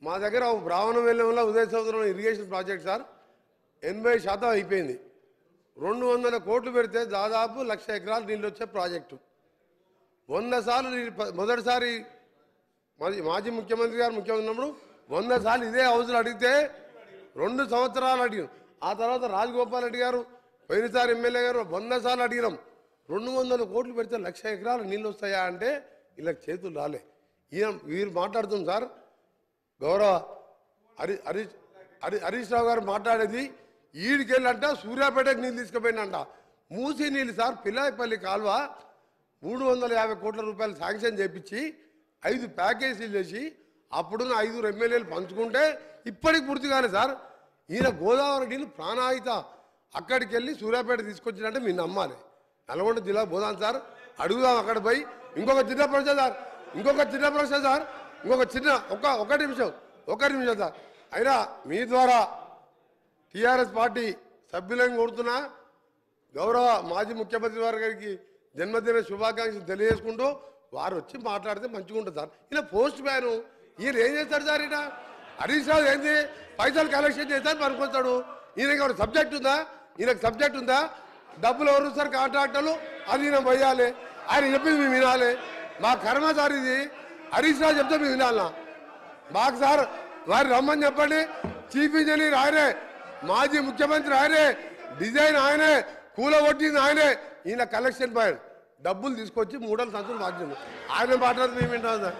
మా దగ్గర బ్రాహ్మణవెల్లంలో ఉదయ సముద్రం ఇరిగేషన్ ప్రాజెక్ట్ సార్ 80% అయిపోయింది. 200 కోట్లు పెడితే దాదాపు 1,00,000 ఎకరాలు నీళ్ళు వచ్చే ప్రాజెక్టు. 100 సార్లు మొదటిసారి మాజీ ముఖ్యమంత్రి గారు ముఖ్యమంత్రి ఉన్నప్పుడు 100 సార్లు ఇదే హౌస్లో అడిగితే 2 సంవత్సరాలు అడిగాం. ఆ తర్వాత రాజగోపాల్ రెడ్డి గారు పోయినసారి ఎమ్మెల్యే గారు 100 సార్లు అడిగినాం. 200 కోట్లు పెడితే 1,00,000 ఎకరాలు నీళ్ళు వస్తాయా అంటే ఇలా చేతులు రాలే. వీరు మాట్లాడుతుంది సార్, గౌరవ హరీష్ రావు గారు మాట్లాడేది ఈడికెళ్ళంట సూర్యాపేటకు నీళ్ళు తీసుకుపోయినంట. మూసి నీళ్ళు సార్, పిల్లాయిపల్లి కాలువ 350 కోట్ల రూపాయలు శాంక్షన్ చేపించి 5 ప్యాకేజీలు చేసి అప్పుడున్న 5 ఎమ్మెల్యేలు పంచుకుంటే ఇప్పటికి పూర్తి కాలేదు సార్. ఈయన గోదావరి నీళ్ళు ప్రాణాయిత అక్కడికి వెళ్ళి సూర్యాపేట తీసుకొచ్చినట్టే మీరు నమ్మాలి. నల్గొండ జిల్లా పోదాం సార్, అడుగుదాం అక్కడ పోయి. ఇంకొక చిన్న ప్రశ్న సార్, ఒక నిమిషం సార్. అయినా మీ ద్వారా టీఆర్ఎస్ పార్టీ సభ్యులను కోరుతున్నా, గౌరవ మాజీ ముఖ్యమంత్రి గారికి జన్మదిన శుభాకాంక్షలు తెలియజేసుకుంటూ వారు వచ్చి మాట్లాడితే మంచిగా ఉంటుంది సార్. ఇలా పోస్ట్ మ్యాన్ ఈయన ఏం చేస్తాడు సార్? ఈయన హరీష్ రావు ఏంది పైసలు కలెక్షన్ చేస్తాడు పనుకొస్తాడు. ఈయనకి సబ్జెక్ట్ ఉందా? ఈయనకు సబ్జెక్ట్ ఉందా? డబ్బులు ఎవరు సార్? కాంట్రాక్టర్లు. అది ఈయన పోయాలి, ఆయన చెప్పింది మేము వినాలి. మా కర్మ సార్ ఇది. హరీష్ రావు చెప్తే మేము వినాలన్నా? మాకు సార్ వారు రమ్మని చెప్పండి. చీఫ్ ఇంజనీర్ ఆయనే, మాజీ ముఖ్యమంత్రి ఆయనే, డిజైన్ ఆయనే, కూలగొట్టింది ఆయనే. ఈయన కలెక్షన్ పాయింట్ డబ్బులు తీసుకొచ్చి 3 సంచులు మార్చింది. ఆయన మాట్లాడితే మేము వింటాం సార్.